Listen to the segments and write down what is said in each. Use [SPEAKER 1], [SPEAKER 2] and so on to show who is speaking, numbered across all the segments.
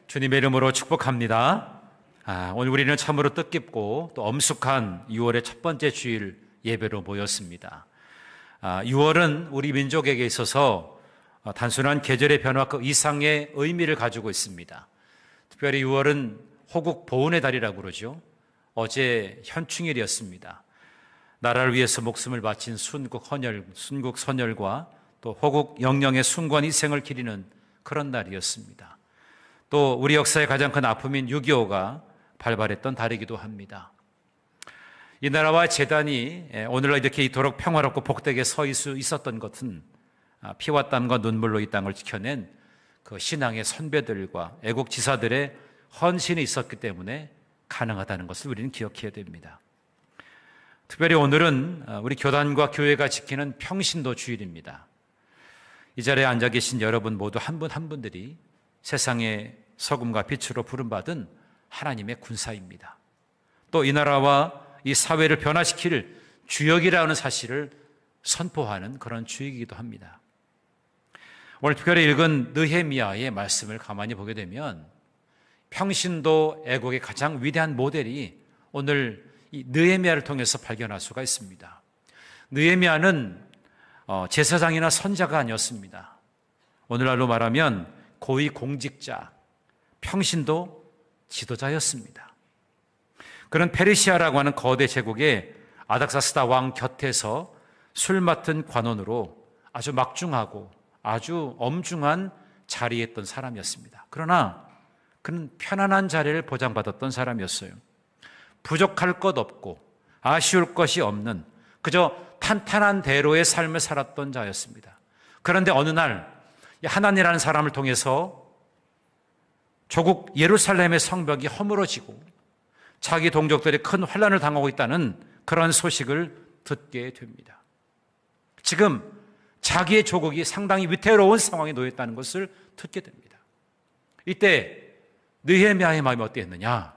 [SPEAKER 1] 주님의 이름으로 축복합니다. 오늘 우리는 참으로 뜻깊고 또 엄숙한 6월의 첫 번째 주일 예배로 모였습니다. 6월은 우리 민족에게 있어서 단순한 계절의 변화 그 이상의 의미를 가지고 있습니다. 특별히 6월은 호국 보훈의 달이라고 그러죠. 어제 현충일이었습니다. 나라를 위해서 목숨을 바친 순국 선열과 또 호국 영령의 숭고한 희생을 기리는 그런 날이었습니다. 또 우리 역사의 가장 큰 아픔인 6.25가 발발했던 달이기도 합니다. 이 나라와 재단이 오늘날 이렇게 이토록 평화롭고 복되게 서 있었던 것은 피와 땀과 눈물로 이 땅을 지켜낸 그 신앙의 선배들과 애국 지사들의 헌신이 있었기 때문에 가능하다는 것을 우리는 기억해야 됩니다. 특별히 오늘은 우리 교단과 교회가 지키는 평신도 주일입니다. 이 자리에 앉아 계신 여러분 모두 한 분 한 분들이 세상의 소금과 빛으로 부름받은 하나님의 군사입니다. 또 이 나라와 이 사회를 변화시킬 주역이라는 사실을 선포하는 그런 주역이기도 합니다. 오늘 특별히 읽은 느헤미야의 말씀을 가만히 보게 되면 평신도 애국의 가장 위대한 모델이 오늘 이 느헤미야를 통해서 발견할 수가 있습니다. 느헤미야는 제사장이나 선자가 아니었습니다. 오늘날로 말하면 고위 공직자, 평신도 지도자였습니다. 그는 페르시아라고 하는 거대 제국의 아닥사스다 왕 곁에서 술 맡은 관원으로 아주 막중하고 아주 엄중한 자리에 있던 사람이었습니다. 그러나 그는 편안한 자리를 보장받았던 사람이었어요. 부족할 것 없고 아쉬울 것이 없는 그저 탄탄한 대로의 삶을 살았던 자였습니다. 그런데 어느 날 하나님이라는 사람을 통해서 조국 예루살렘의 성벽이 허물어지고 자기 동족들이 큰 환난을 당하고 있다는 그런 소식을 듣게 됩니다. 지금 자기의 조국이 상당히 위태로운 상황에 놓여 있다는 것을 듣게 됩니다. 이때 느헤미야의 마음이 어땠느냐?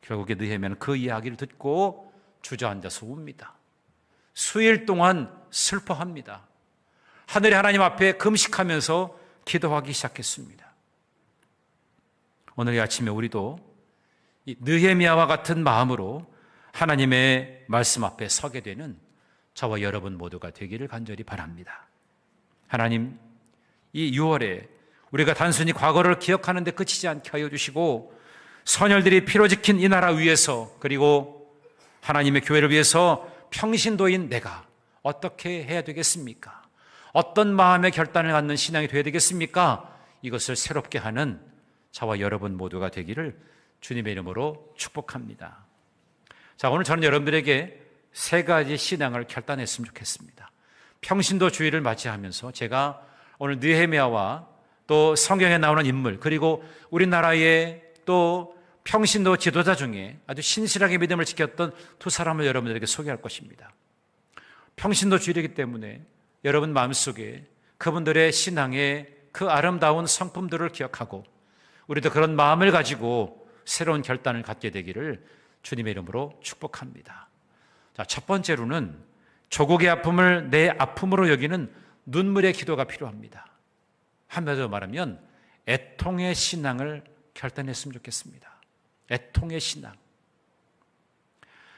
[SPEAKER 1] 결국에 느헤미야는 그 이야기를 듣고 주저앉아서 웁니다. 수일 동안 슬퍼합니다. 하늘의 하나님 앞에 금식하면서 기도하기 시작했습니다. 오늘 아침에 우리도 이 느헤미야와 같은 마음으로 하나님의 말씀 앞에 서게 되는 저와 여러분 모두가 되기를 간절히 바랍니다. 하나님, 이 6월에 우리가 단순히 과거를 기억하는 데 그치지 않게 하여 주시고 선열들이 피로 지킨 이 나라 위에서 그리고 하나님의 교회를 위해서 평신도인 내가 어떻게 해야 되겠습니까? 어떤 마음의 결단을 갖는 신앙이 되어야 되겠습니까? 이것을 새롭게 하는 저와 여러분 모두가 되기를 주님의 이름으로 축복합니다. 자, 오늘 저는 여러분들에게 세 가지 신앙을 결단했으면 좋겠습니다. 평신도 주일을 맞이하면서 제가 오늘 느헤미야와 또 성경에 나오는 인물 그리고 우리나라의 또 평신도 지도자 중에 아주 신실하게 믿음을 지켰던 두 사람을 여러분들에게 소개할 것입니다. 평신도 주일이기 때문에 여러분 마음속에 그분들의 신앙의 그 아름다운 성품들을 기억하고 우리도 그런 마음을 가지고 새로운 결단을 갖게 되기를 주님의 이름으로 축복합니다. 자, 첫 번째로는 조국의 아픔을 내 아픔으로 여기는 눈물의 기도가 필요합니다. 한마디로 말하면 애통의 신앙을 결단했으면 좋겠습니다. 애통의 신앙.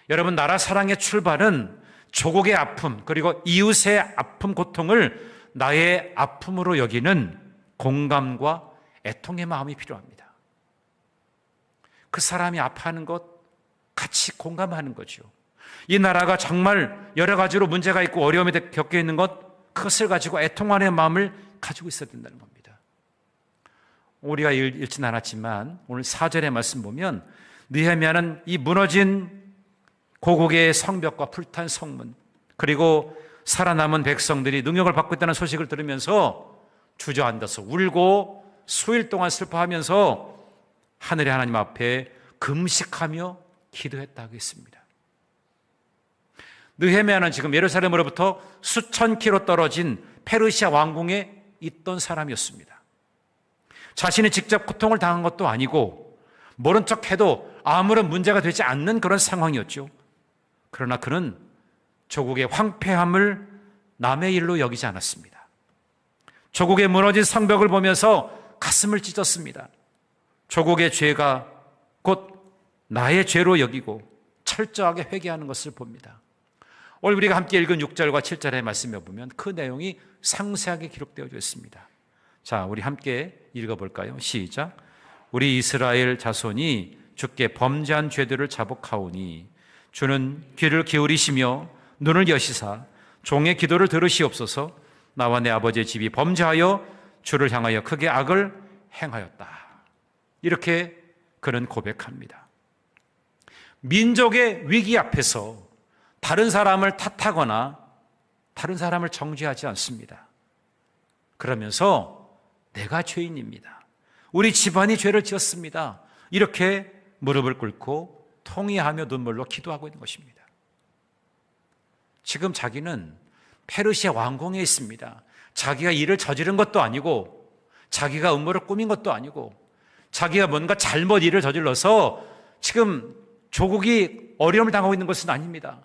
[SPEAKER 1] 여러분, 나라 사랑의 출발은 조국의 아픔 그리고 이웃의 아픔 고통을 나의 아픔으로 여기는 공감과 애통의 마음이 필요합니다. 그 사람이 아파하는 것 같이 공감하는 거죠. 이 나라가 정말 여러 가지로 문제가 있고 어려움이 겪여 있는 것 그것을 가지고 애통하는 마음을 가지고 있어야 된다는 겁니다. 우리가 읽지는 않았지만 오늘 4절의 말씀 보면 느헤미야는 이 무너진 고국의 성벽과 불탄 성문 그리고 살아남은 백성들이 능력을 받고 있다는 소식을 들으면서 주저앉아서 울고 수일 동안 슬퍼하면서 하늘의 하나님 앞에 금식하며 기도했다고 했습니다. 느헤미야는 지금 예루살렘으로부터 수천 킬로 떨어진 페르시아 왕궁에 있던 사람이었습니다. 자신이 직접 고통을 당한 것도 아니고 모른 척해도 아무런 문제가 되지 않는 그런 상황이었죠. 그러나 그는 조국의 황폐함을 남의 일로 여기지 않았습니다. 조국의 무너진 성벽을 보면서 가슴을 찢었습니다. 조국의 죄가 곧 나의 죄로 여기고 철저하게 회개하는 것을 봅니다. 오늘 우리가 함께 읽은 6절과 7절의 말씀에 보면 그 내용이 상세하게 기록되어 있습니다. 자, 우리 함께 읽어볼까요? 시작. 우리 이스라엘 자손이 주께 범죄한 죄들을 자복하오니 주는 귀를 기울이시며 눈을 여시사 종의 기도를 들으시옵소서. 나와 내 아버지의 집이 범죄하여 주를 향하여 크게 악을 행하였다. 이렇게 그는 고백합니다. 민족의 위기 앞에서 다른 사람을 탓하거나 다른 사람을 정죄하지 않습니다. 그러면서 내가 죄인입니다. 우리 집안이 죄를 지었습니다. 이렇게 무릎을 꿇고 통회하며 눈물로 기도하고 있는 것입니다. 지금 자기는 페르시아 왕궁에 있습니다. 자기가 일을 저지른 것도 아니고 자기가 음모를 꾸민 것도 아니고 자기가 뭔가 잘못 일을 저질러서 지금 조국이 어려움을 당하고 있는 것은 아닙니다.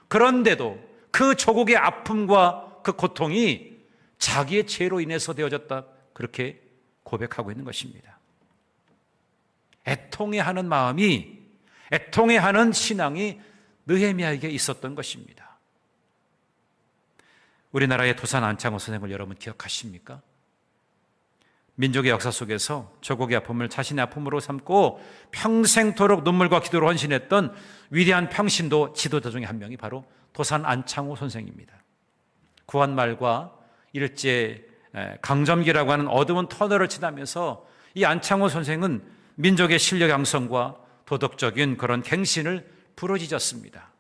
[SPEAKER 1] 그런데도 그 조국의 아픔과 그 고통이 자기의 죄로 인해서 되어졌다, 그렇게 고백하고 있는 것입니다. 애통해하는 마음이, 애통해하는 신앙이 느헤미야에게 있었던 것입니다. 우리나라의 도산 안창호 선생을 여러분 기억하십니까? 민족의 역사 속에서 조국의 아픔을 자신의 아픔으로 삼고 평생토록 눈물과 기도로 헌신했던 위대한 평신도 지도자 중에 한 명이 바로 도산 안창호 선생입니다. 구한말과 일제 강점기라고 하는 어두운 터널을 지나면서 이 안창호 선생은 민족의 실력 양성과 도덕적인 그런 갱신을 부르짖었습니다.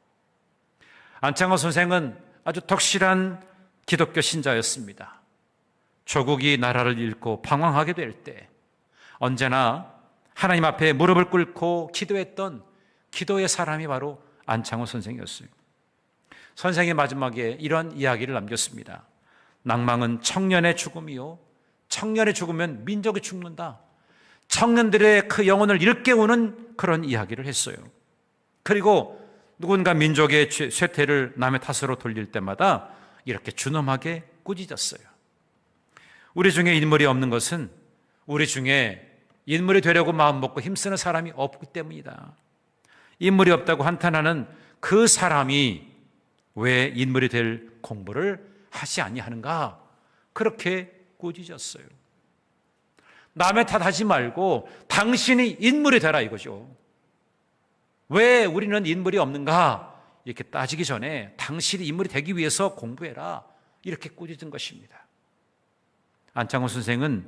[SPEAKER 1] 안창호 선생은 아주 덕실한 기독교 신자였습니다. 조국이 나라를 잃고 방황하게 될 때 언제나 하나님 앞에 무릎을 꿇고 기도했던 기도의 사람이 바로 안창호 선생이었어요. 선생이 마지막에 이런 이야기를 남겼습니다. 낭망은 청년의 죽음이요, 청년이 죽으면 민족이 죽는다. 청년들의 그 영혼을 일깨우는 그런 이야기를 했어요. 그리고 누군가 민족의 쇠퇴를 남의 탓으로 돌릴 때마다 이렇게 준엄하게 꾸짖었어요. 우리 중에 인물이 없는 것은 우리 중에 인물이 되려고 마음 먹고 힘쓰는 사람이 없기 때문이다. 인물이 없다고 한탄하는 그 사람이 왜 인물이 될 공부를 하지 아니하는가? 그렇게 꾸짖었어요. 남의 탓하지 말고 당신이 인물이 되라 이거죠. 왜 우리는 인물이 없는가? 이렇게 따지기 전에 당신이 인물이 되기 위해서 공부해라. 이렇게 꾸짖은 것입니다. 안창호 선생은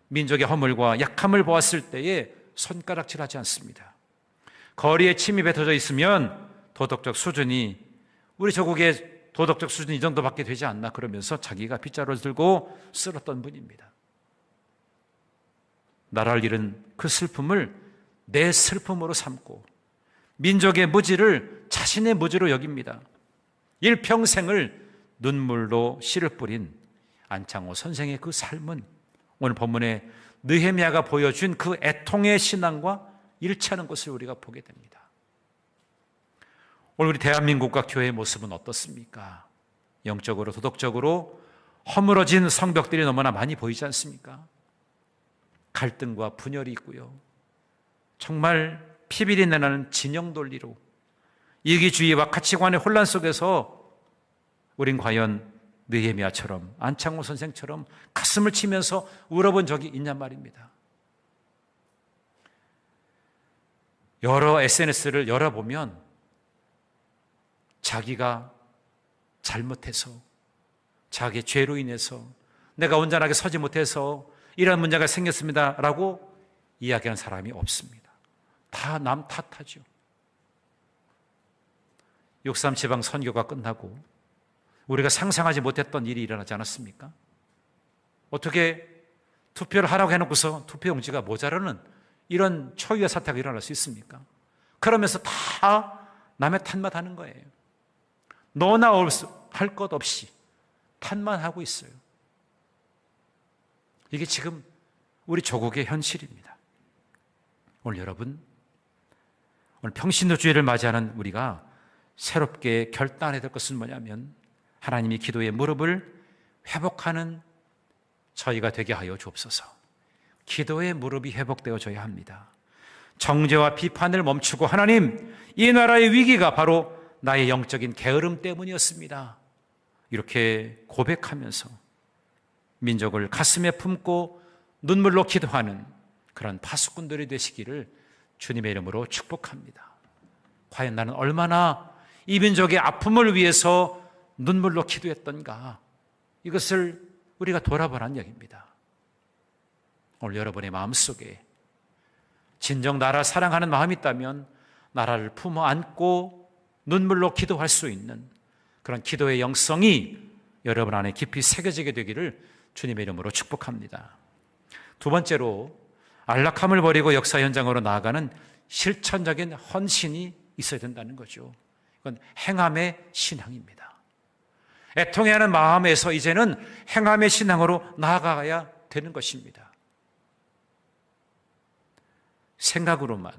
[SPEAKER 1] 민족의 허물과 약함을 보았을 때에 손가락질하지 않습니다. 거리에 침이 뱉어져 있으면 도덕적 수준이, 우리 조국의 도덕적 수준이 이 정도밖에 되지 않나 그러면서 자기가 빗자루를 들고 쓸었던 분입니다. 나라를 잃은 그 슬픔을 내 슬픔으로 삼고 민족의 무지를 자신의 무지로 여깁니다. 일평생을 눈물로 씨를 뿌린 안창호 선생의 그 삶은 오늘 본문에 느헤미야가 보여준 그 애통의 신앙과 일치하는 것을 우리가 보게 됩니다. 오늘 우리 대한민국과 교회의 모습은 어떻습니까? 영적으로 도덕적으로 허물어진 성벽들이 너무나 많이 보이지 않습니까? 갈등과 분열이 있고요. 정말 피비린내 나는 진영 논리로 이기주의와 가치관의 혼란 속에서 우린 과연 느헤미야처럼 안창호 선생처럼 가슴을 치면서 울어본 적이 있냔 말입니다. 여러 SNS를 열어보면 자기가 잘못해서, 자기의 죄로 인해서, 내가 온전하게 서지 못해서 이런 문제가 생겼습니다 라고 이야기하는 사람이 없습니다. 다 남 탓하죠. 6.3 지방 선교가 끝나고 우리가 상상하지 못했던 일이 일어나지 않았습니까? 어떻게 투표를 하라고 해놓고서 투표용지가 모자라는 이런 초유의 사태가 일어날 수 있습니까? 그러면서 다 남의 탓만 하는 거예요. 너나 할 것 없이 탓만 하고 있어요. 이게 지금 우리 조국의 현실입니다. 오늘 여러분, 오늘 평신도주의를 맞이하는 우리가 새롭게 결단해야 될 것은 뭐냐면 하나님이 기도의 무릎을 회복하는 저희가 되게 하여 주옵소서. 기도의 무릎이 회복되어져야 합니다. 정죄와 비판을 멈추고 하나님, 이 나라의 위기가 바로 나의 영적인 게으름 때문이었습니다. 이렇게 고백하면서 민족을 가슴에 품고 눈물로 기도하는 그런 파수꾼들이 되시기를 주님의 이름으로 축복합니다. 과연 나는 얼마나 이 민족의 아픔을 위해서 눈물로 기도했던가, 이것을 우리가 돌아보라는 얘기입니다. 오늘 여러분의 마음속에 진정 나라 사랑하는 마음이 있다면 나라를 품어 안고 눈물로 기도할 수 있는 그런 기도의 영성이 여러분 안에 깊이 새겨지게 되기를 주님의 이름으로 축복합니다. 두 번째로, 안락함을 버리고 역사 현장으로 나아가는 실천적인 헌신이 있어야 된다는 거죠. 이건 행함의 신앙입니다. 애통해하는 마음에서 이제는 행함의 신앙으로 나아가야 되는 것입니다. 생각으로만,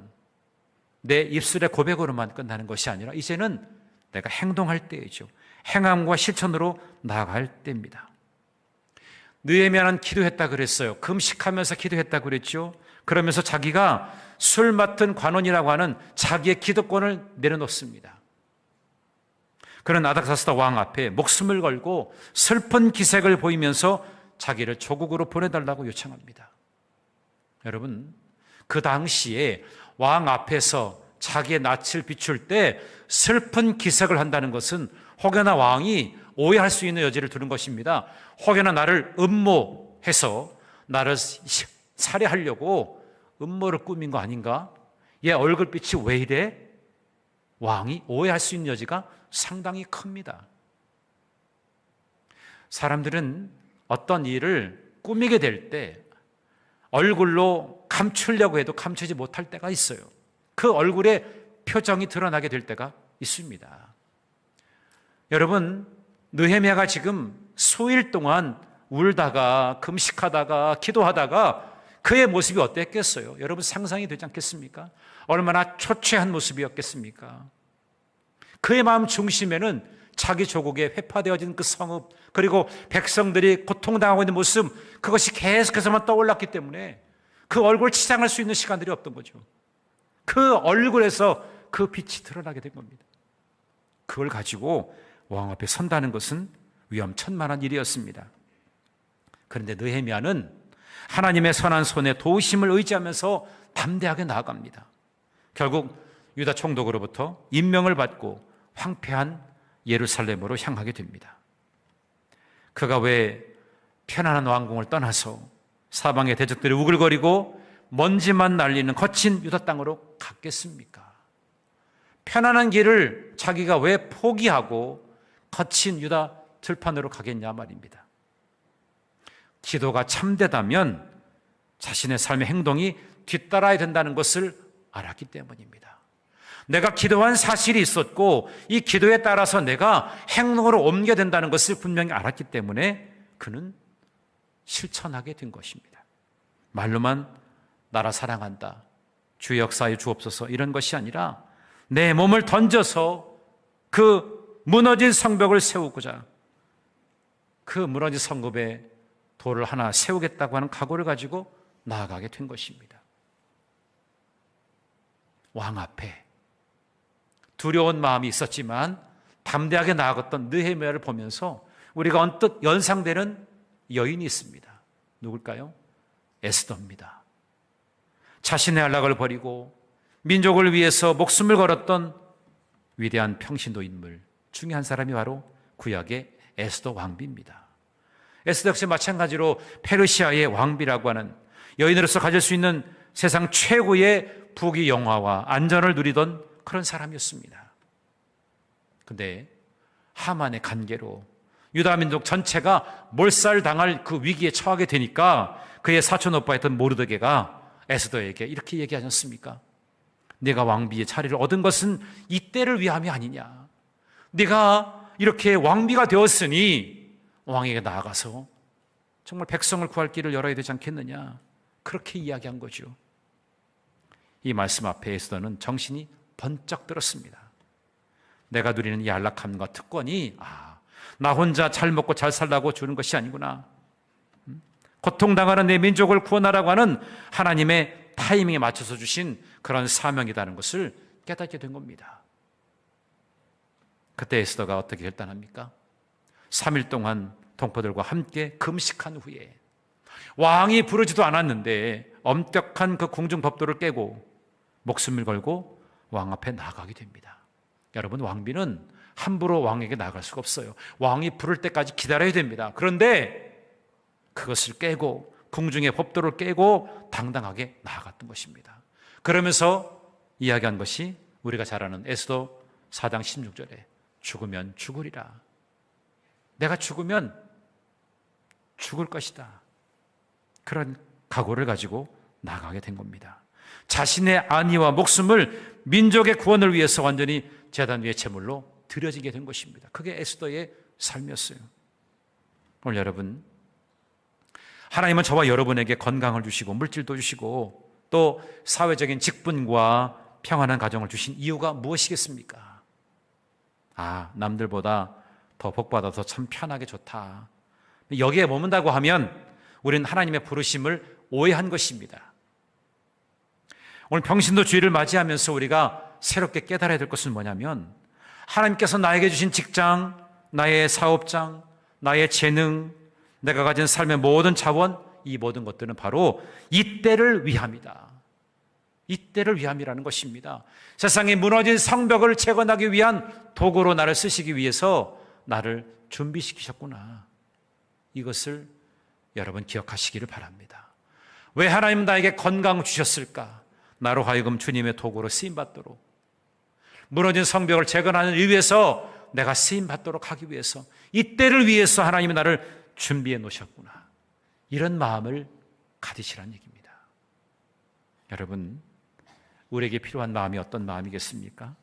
[SPEAKER 1] 내 입술의 고백으로만 끝나는 것이 아니라 이제는 내가 행동할 때이죠. 행함과 실천으로 나아갈 때입니다. 느헤미야는 기도했다 그랬어요. 금식하면서 기도했다 그랬죠. 그러면서 자기가 술 맡은 관원이라고 하는 자기의 기득권을 내려놓습니다. 그는 아닥사스다 왕 앞에 목숨을 걸고 슬픈 기색을 보이면서 자기를 조국으로 보내달라고 요청합니다. 여러분, 그 당시에 왕 앞에서 자기의 낯을 비출 때 슬픈 기색을 한다는 것은 혹여나 왕이 오해할 수 있는 여지를 두는 것입니다. 혹여나 나를 음모해서 나를 살해하려고 음모를 꾸민 거 아닌가? 얘 얼굴빛이 왜 이래? 왕이 오해할 수 있는 여지가 상당히 큽니다. 사람들은 어떤 일을 꾸미게 될 때 얼굴로 감추려고 해도 감추지 못할 때가 있어요. 그 얼굴에 표정이 드러나게 될 때가 있습니다. 여러분, 느헤미야가 지금 수일 동안 울다가 금식하다가 기도하다가 그의 모습이 어땠겠어요? 여러분 상상이 되지 않겠습니까? 얼마나 초췌한 모습이었겠습니까? 그의 마음 중심에는 자기 조국에 회파되어진 그 성읍, 그리고 백성들이 고통당하고 있는 모습, 그것이 계속해서만 떠올랐기 때문에 그 얼굴을 치장할 수 있는 시간들이 없던 거죠. 그 얼굴에서 그 빛이 드러나게 된 겁니다. 그걸 가지고 왕 앞에 선다는 것은 위험천만한 일이었습니다. 그런데 느헤미야는 하나님의 선한 손에 도우심을 의지하면서 담대하게 나아갑니다. 결국 유다 총독으로부터 임명을 받고 황폐한 예루살렘으로 향하게 됩니다. 그가 왜 편안한 왕궁을 떠나서 사방의 대적들이 우글거리고 먼지만 날리는 거친 유다 땅으로 갔겠습니까? 편안한 길을 자기가 왜 포기하고 거친 유다 들판으로 가겠냐 말입니다. 기도가 참되다면 자신의 삶의 행동이 뒤따라야 된다는 것을 알았기 때문입니다. 내가 기도한 사실이 있었고 이 기도에 따라서 내가 행동으로 옮겨야 된다는 것을 분명히 알았기 때문에 그는 실천하게 된 것입니다. 말로만 나라 사랑한다, 주 역사에 주옵소서 이런 것이 아니라 내 몸을 던져서 그 무너진 성벽을 세우고자 그 무너진 성읍에 돌을 하나 세우겠다고 하는 각오를 가지고 나아가게 된 것입니다. 왕 앞에 두려운 마음이 있었지만 담대하게 나아갔던 느헤미야를 보면서 우리가 언뜻 연상되는 여인이 있습니다. 누굴까요? 에스더입니다. 자신의 안락을 버리고 민족을 위해서 목숨을 걸었던 위대한 평신도 인물 중에 한 사람이 바로 구약의 에스더 왕비입니다. 에스더 역시 마찬가지로 페르시아의 왕비라고 하는 여인으로서 가질 수 있는 세상 최고의 부귀 영화와 안전을 누리던 그런 사람이었습니다. 그런데 하만의 관계로 유다 민족 전체가 몰살당할 그 위기에 처하게 되니까 그의 사촌 오빠였던 모르드게가 에스더에게 이렇게 얘기하지 않습니까? 네가 왕비의 자리를 얻은 것은 이때를 위함이 아니냐. 네가 이렇게 왕비가 되었으니 왕에게 나아가서 정말 백성을 구할 길을 열어야 되지 않겠느냐. 그렇게 이야기한 거죠. 이 말씀 앞에 에스더는 정신이 번쩍 들었습니다. 내가 누리는 이 안락함과 특권이 나 혼자 잘 먹고 잘 살라고 주는 것이 아니구나. 고통당하는 내 민족을 구원하라고 하는 하나님의 타이밍에 맞춰서 주신 그런 사명이라는 것을 깨닫게 된 겁니다. 그때 에스더가 어떻게 결단합니까? 3일 동안 동포들과 함께 금식한 후에 왕이 부르지도 않았는데 엄격한 그 궁중법도를 깨고 목숨을 걸고 왕 앞에 나가게 됩니다. 여러분, 왕비는 함부로 왕에게 나갈 수가 없어요. 왕이 부를 때까지 기다려야 됩니다. 그런데 그것을 깨고 궁중의 법도를 깨고 당당하게 나아갔던 것입니다. 그러면서 이야기한 것이 우리가 잘 아는 에스더 4장 16절에 죽으면 죽으리라. 내가 죽으면 죽을 것이다. 그런 각오를 가지고 나가게 된 겁니다. 자신의 안위와 목숨을 민족의 구원을 위해서 완전히 제단 위의 제물로 드려지게 된 것입니다. 그게 에스더의 삶이었어요. 오늘 여러분, 하나님은 저와 여러분에게 건강을 주시고 물질도 주시고 또 사회적인 직분과 평안한 가정을 주신 이유가 무엇이겠습니까? 남들보다 더 복받아서 참 편하게 좋다. 여기에 머문다고 하면 우리는 하나님의 부르심을 오해한 것입니다. 오늘 평신도 주일을 맞이하면서 우리가 새롭게 깨달아야 될 것은 뭐냐면 하나님께서 나에게 주신 직장, 나의 사업장, 나의 재능, 내가 가진 삶의 모든 자원, 이 모든 것들은 바로 이때를 위함이다. 이때를 위함이라는 것입니다. 세상에 무너진 성벽을 재건하기 위한 도구로 나를 쓰시기 위해서 나를 준비시키셨구나. 이것을 여러분 기억하시기를 바랍니다. 왜 하나님 나에게 건강 주셨을까? 나로 하여금 주님의 도구로 쓰임받도록, 무너진 성벽을 재건하는 일 위해서 내가 쓰임받도록 하기 위해서, 이때를 위해서 하나님이 나를 준비해 놓으셨구나. 이런 마음을 가지시라는 얘기입니다. 여러분, 우리에게 필요한 마음이 어떤 마음이겠습니까?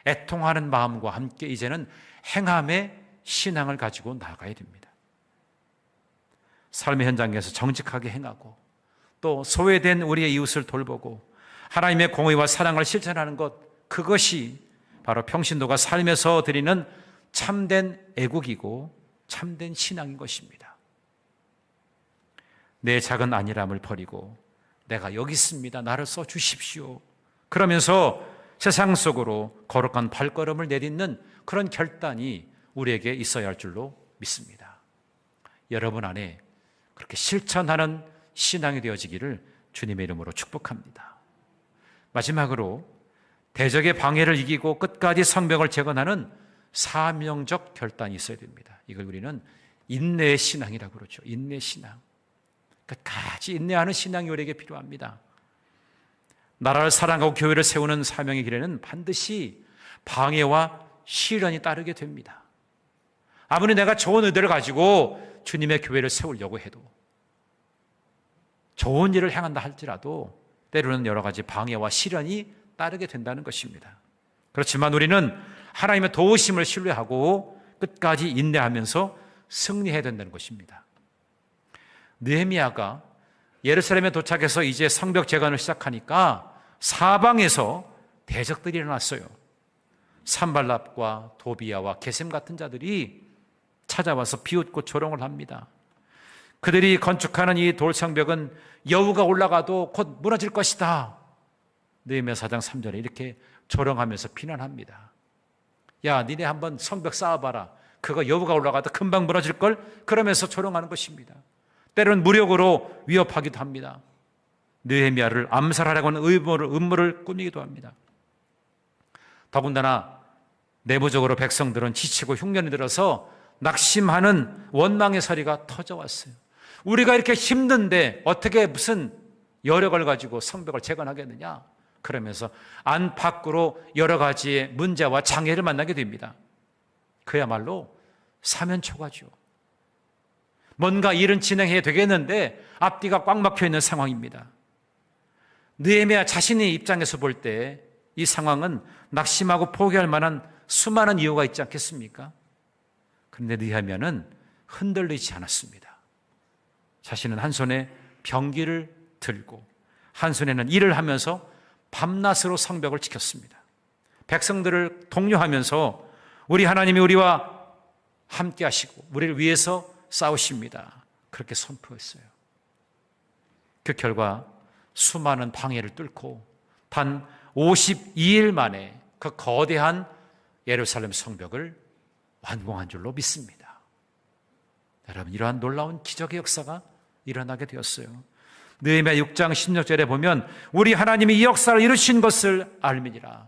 [SPEAKER 1] 애통하는 마음과 함께 이제는 행함의 신앙을 가지고 나가야 됩니다. 삶의 현장에서 정직하게 행하고 또 소외된 우리의 이웃을 돌보고 하나님의 공의와 사랑을 실천하는 것, 그것이 바로 평신도가 삶에서 드리는 참된 애국이고 참된 신앙인 것입니다. 내 작은 안일함을 버리고 내가 여기 있습니다. 나를 써주십시오. 그러면서 세상 속으로 거룩한 발걸음을 내딛는 그런 결단이 우리에게 있어야 할 줄로 믿습니다. 여러분 안에 그렇게 실천하는 신앙이 되어지기를 주님의 이름으로 축복합니다. 마지막으로 대적의 방해를 이기고 끝까지 성벽을 재건하는 사명적 결단이 있어야 됩니다. 이걸 우리는 인내의 신앙이라고 그러죠. 인내 신앙. 끝까지 인내하는 신앙이 우리에게 필요합니다. 나라를 사랑하고 교회를 세우는 사명의 길에는 반드시 방해와 시련이 따르게 됩니다. 아무리 내가 좋은 의도를 가지고 주님의 교회를 세우려고 해도, 좋은 일을 행한다 할지라도 때로는 여러 가지 방해와 시련이 따르게 된다는 것입니다. 그렇지만 우리는 하나님의 도우심을 신뢰하고 끝까지 인내하면서 승리해야 된다는 것입니다. 느헤미야가 예루살렘에 도착해서 이제 성벽 재건을 시작하니까 사방에서 대적들이 일어났어요. 산발랍과 도비야와 게셈 같은 자들이 찾아와서 비웃고 조롱을 합니다. 그들이 건축하는 이 돌성벽은 여우가 올라가도 곧 무너질 것이다. 느헤미야 4장 3절에 이렇게 조롱하면서 비난합니다. 야, 니네 한번 성벽 쌓아봐라. 그거 여우가 올라가도 금방 무너질걸? 그러면서 조롱하는 것입니다. 때로는 무력으로 위협하기도 합니다. 느헤미야를 암살하려고 하는 음모를 꾸미기도 합니다. 더군다나 내부적으로 백성들은 지치고 흉년이 들어서 낙심하는 원망의 소리가 터져왔어요. 우리가 이렇게 힘든데 어떻게 무슨 여력을 가지고 성벽을 재건하겠느냐? 그러면서 안팎으로 여러 가지의 문제와 장애를 만나게 됩니다. 그야말로 사면초가죠. 뭔가 일은 진행해야 되겠는데 앞뒤가 꽉 막혀 있는 상황입니다. 느헤미야 자신의 입장에서 볼 때 이 상황은 낙심하고 포기할 만한 수많은 이유가 있지 않겠습니까? 그런데 느헤미야는 흔들리지 않았습니다. 자신은 한 손에 병기를 들고 한 손에는 일을 하면서 밤낮으로 성벽을 지켰습니다. 백성들을 독려하면서 우리 하나님이 우리와 함께 하시고 우리를 위해서 싸우십니다. 그렇게 선포했어요. 그 결과 수많은 방해를 뚫고 단 52일 만에 그 거대한 예루살렘 성벽을 완공한 줄로 믿습니다. 여러분, 이러한 놀라운 기적의 역사가 일어나게 되었어요. 느헤미야 6장 16절에 보면 우리 하나님이 이 역사를 이루신 것을 알미니라.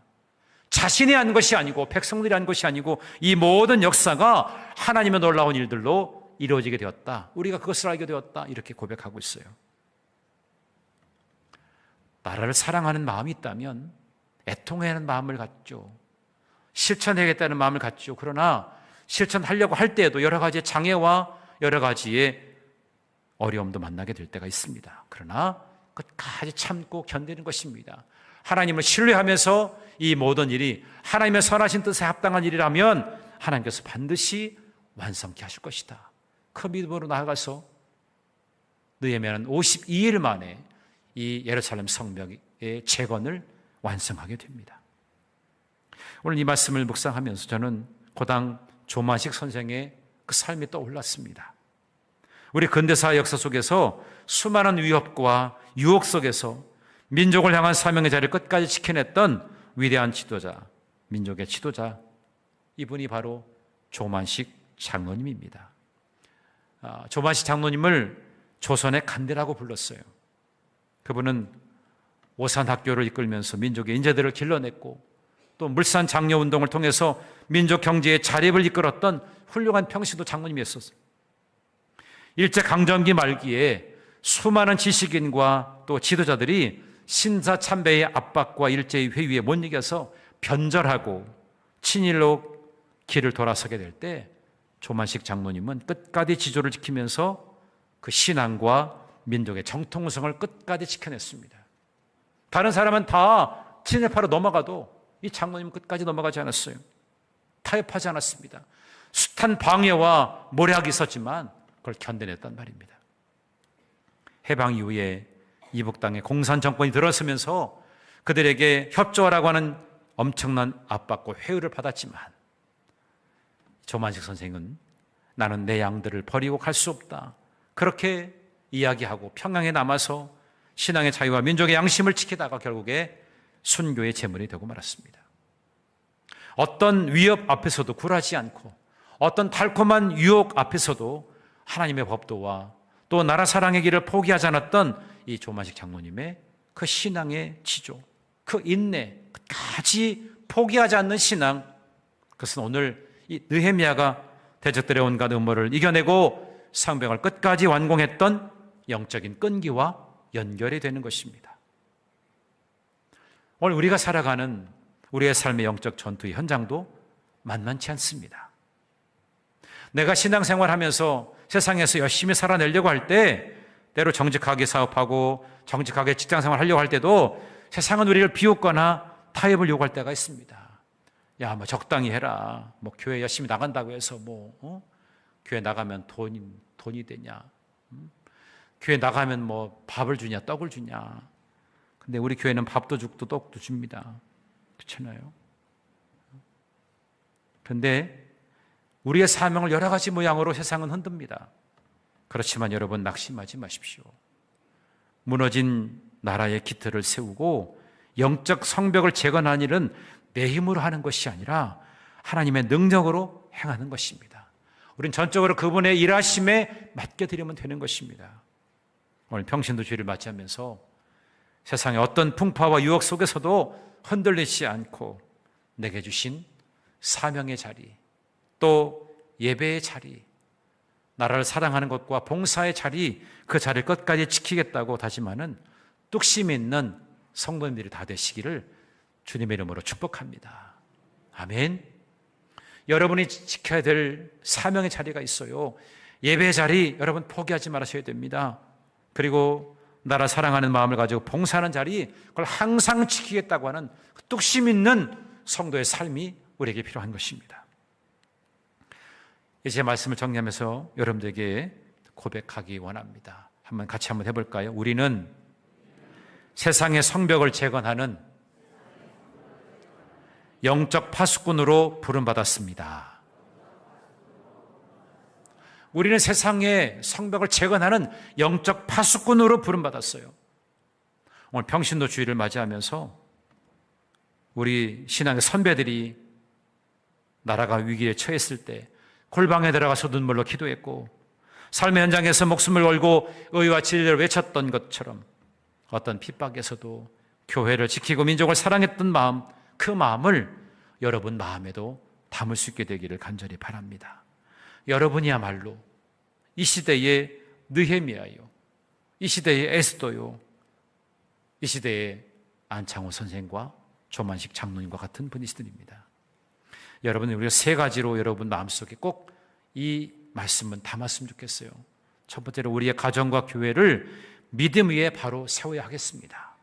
[SPEAKER 1] 자신이 한 것이 아니고 백성들이 한 것이 아니고 이 모든 역사가 하나님의 놀라운 일들로 이루어지게 되었다. 우리가 그것을 알게 되었다. 이렇게 고백하고 있어요. 나라를 사랑하는 마음이 있다면 애통해야 하는 마음을 갖죠. 실천해야겠다는 마음을 갖죠. 그러나 실천하려고 할 때에도 여러 가지의 장애와 여러 가지의 어려움도 만나게 될 때가 있습니다. 그러나 끝까지 참고 견디는 것입니다. 하나님을 신뢰하면서 이 모든 일이 하나님의 선하신 뜻에 합당한 일이라면 하나님께서 반드시 완성케 하실 것이다. 그 믿음으로 나아가서 느헤미야는 52일 만에 이 예루살렘 성벽의 재건을 완성하게 됩니다. 오늘 이 말씀을 묵상하면서 저는 고당 조만식 선생의 그 삶이 떠올랐습니다. 우리 근대사 역사 속에서 수많은 위협과 유혹 속에서 민족을 향한 사명의 자리를 끝까지 지켜냈던 위대한 지도자, 민족의 지도자, 이분이 바로 조만식 장로님입니다. 조만식 장로님을 조선의 간대라고 불렀어요. 그분은 오산학교를 이끌면서 민족의 인재들을 길러냈고 또 물산 장려 운동을 통해서 민족 경제의 자립을 이끌었던 훌륭한 평신도 장로님이었었어요. 일제강점기 말기에 수많은 지식인과 또 지도자들이 신사참배의 압박과 일제의 회유에 못 이겨서 변절하고 친일로 길을 돌아서게 될 때 조만식 장로님은 끝까지 지조를 지키면서 그 신앙과 민족의 정통성을 끝까지 지켜냈습니다. 다른 사람은 다 친일파로 넘어가도 이 장로님은 끝까지 넘어가지 않았어요. 타협하지 않았습니다. 숱한 방해와 모략이 있었지만 그걸 견뎌냈단 말입니다. 해방 이후에 이북 땅에 공산 정권이 들어서면서 그들에게 협조하라고 하는 엄청난 압박과 회유를 받았지만 조만식 선생은 나는 내 양들을 버리고 갈 수 없다. 그렇게 이야기하고 평양에 남아서 신앙의 자유와 민족의 양심을 지키다가 결국에 순교의 제물이 되고 말았습니다. 어떤 위협 앞에서도 굴하지 않고 어떤 달콤한 유혹 앞에서도 하나님의 법도와 또 나라 사랑의 길을 포기하지 않았던 이 조만식 장로님의 그 신앙의 지조, 그 인내, 끝까지 포기하지 않는 신앙, 그것은 오늘 이 느헤미야가 대적들의 온갖 음모를 이겨내고 성벽을 끝까지 완공했던 영적인 끈기와 연결이 되는 것입니다. 오늘 우리가 살아가는 우리의 삶의 영적 전투의 현장도 만만치 않습니다. 내가 신앙생활하면서 세상에서 열심히 살아내려고 할 때 때로 정직하게 사업하고 정직하게 직장생활 하려고 할 때도 세상은 우리를 비웃거나 타협을 요구할 때가 있습니다. 야, 뭐 적당히 해라. 뭐 교회 열심히 나간다고 해서 교회 나가면 돈이 되냐? 교회 나가면 뭐 밥을 주냐, 떡을 주냐? 근데 우리 교회는 밥도 죽도 떡도 줍니다. 그렇잖아요. 그런데 우리의 사명을 여러 가지 모양으로 세상은 흔듭니다. 그렇지만 여러분 낙심하지 마십시오. 무너진 나라의 기틀을 세우고 영적 성벽을 재건하는 일은 내 힘으로 하는 것이 아니라 하나님의 능력으로 행하는 것입니다. 우린 전적으로 그분의 일하심에 맡겨드리면 되는 것입니다. 오늘 평신도 주일을 맞이하면서 세상의 어떤 풍파와 유혹 속에서도 흔들리지 않고 내게 주신 사명의 자리, 또 예배의 자리, 나라를 사랑하는 것과 봉사의 자리, 그 자리를 끝까지 지키겠다고 다짐하는 뚝심 있는 성도님들이 다 되시기를 주님의 이름으로 축복합니다. 아멘. 여러분이 지켜야 될 사명의 자리가 있어요. 예배의 자리 여러분 포기하지 말으셔야 됩니다. 그리고 나라 사랑하는 마음을 가지고 봉사하는 자리, 그걸 항상 지키겠다고 하는 뚝심 있는 성도의 삶이 우리에게 필요한 것입니다. 이제 말씀을 정리하면서 여러분들에게 고백하기 원합니다. 같이 한번 해볼까요? 우리는 세상의 성벽을 재건하는 영적 파수꾼으로 부름받았습니다. 우리는 세상의 성벽을 재건하는 영적 파수꾼으로 부름받았어요. 오늘 평신도 주일을 맞이하면서 우리 신앙의 선배들이 나라가 위기에 처했을 때 골방에 들어가서 눈물로 기도했고 삶의 현장에서 목숨을 걸고 의와 진리를 외쳤던 것처럼 어떤 핍박에서도 교회를 지키고 민족을 사랑했던 마음, 그 마음을 여러분 마음에도 담을 수 있게 되기를 간절히 바랍니다. 여러분이야말로 이 시대의 느헤미야요, 이 시대의 에스더요, 이 시대의 안창호 선생과 조만식 장로님과 같은 분이시들입니다. 여러분, 우리가 세 가지로 여러분 마음속에 꼭 이 말씀은 담았으면 좋겠어요. 첫 번째로 우리의 가정과 교회를 믿음 위에 바로 세워야 하겠습니다.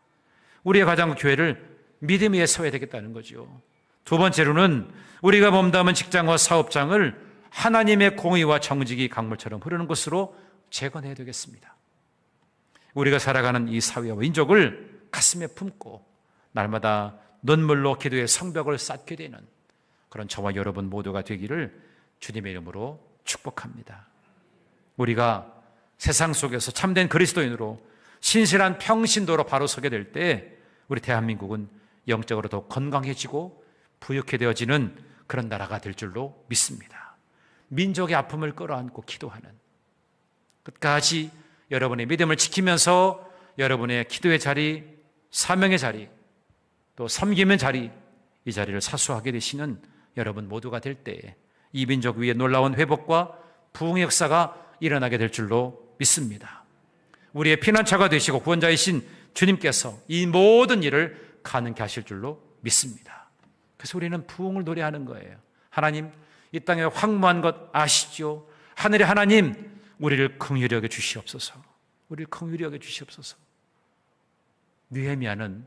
[SPEAKER 1] 우리의 가정과 교회를 믿음 위에 세워야 되겠다는 거죠. 두 번째로는 우리가 몸담은 직장과 사업장을 하나님의 공의와 정직이 강물처럼 흐르는 곳으로 재건해야 되겠습니다. 우리가 살아가는 이 사회와 민족을 가슴에 품고 날마다 눈물로 기도의 성벽을 쌓게 되는 그런 저와 여러분 모두가 되기를 주님의 이름으로 축복합니다. 우리가 세상 속에서 참된 그리스도인으로 신실한 평신도로 바로 서게 될 때 우리 대한민국은 영적으로 더 건강해지고 부유케 되어지는 그런 나라가 될 줄로 믿습니다. 민족의 아픔을 끌어안고 기도하는, 끝까지 여러분의 믿음을 지키면서 여러분의 기도의 자리, 사명의 자리, 또 섬김의 자리, 이 자리를 사수하게 되시는 여러분 모두가 될 때에 이 민족 위에 놀라운 회복과 부흥의 역사가 일어나게 될 줄로 믿습니다. 우리의 피난처가 되시고 구원자이신 주님께서 이 모든 일을 가능케 하실 줄로 믿습니다. 그래서 우리는 부흥을 노래하는 거예요. 하나님, 이 땅에 황무한 것 아시죠? 하늘의 하나님, 우리를 긍휼히 여겨 주시옵소서. 우리를 긍휼히 여겨 주시옵소서. 느헤미야는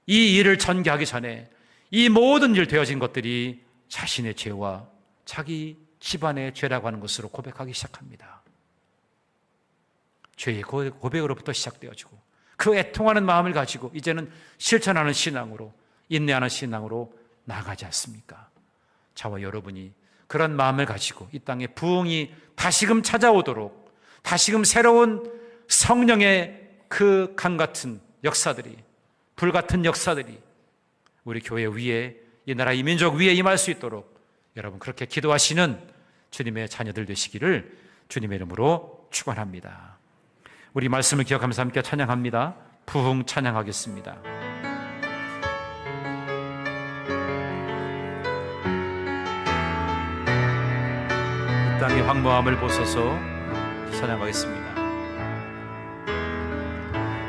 [SPEAKER 1] 이 일을 전개하기 전에 이 모든 일 되어진 것들이 자신의 죄와 자기 집안의 죄라고 하는 것으로 고백하기 시작합니다. 죄의 고백으로부터 시작되어지고 그 애통하는 마음을 가지고 이제는 실천하는 신앙으로, 인내하는 신앙으로 나아가지 않습니까? 저와 여러분이 그런 마음을 가지고 이 땅에 부흥이 다시금 찾아오도록, 다시금 새로운 성령의 그 강 같은 역사들이, 불 같은 역사들이 우리 교회 위에, 이 나라 이 민족 위에 임할 수 있도록 여러분 그렇게 기도하시는 주님의 자녀들 되시기를 주님의 이름으로 축원합니다. 우리 말씀을 기억하면서 함께 찬양합니다. 부흥 찬양하겠습니다. 이 땅의 황무함을 보소서. 찬양하겠습니다.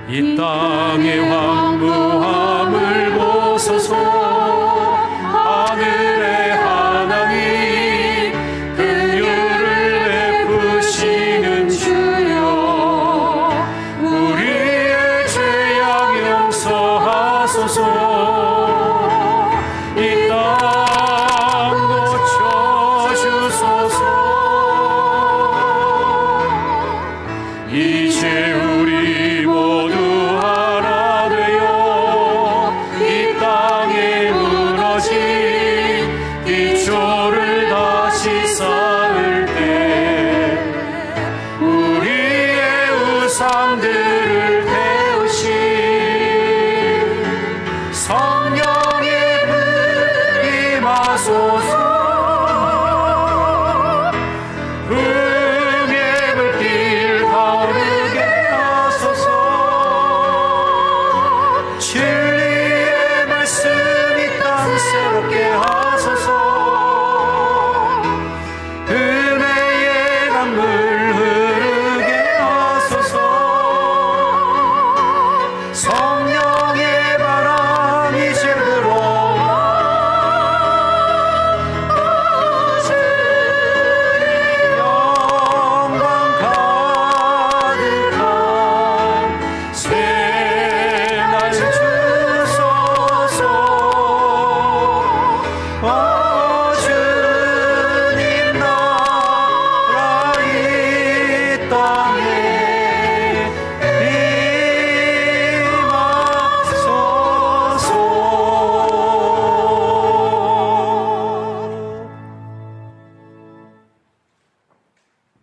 [SPEAKER 1] 이 땅의 황무함을 보소서. 하늘의 하나님, 긍휼을 베푸시는 주여, 우리의 죄악 용서하소서. 이 땅 고쳐주소서. 이제 우리 모두 하나 되어 이 땅에 무너진 기초를 다시 쌓을 때 우리의 우상들을 태우신 성령의 불 임하소서. 흥의 불길 타오르게 하소서.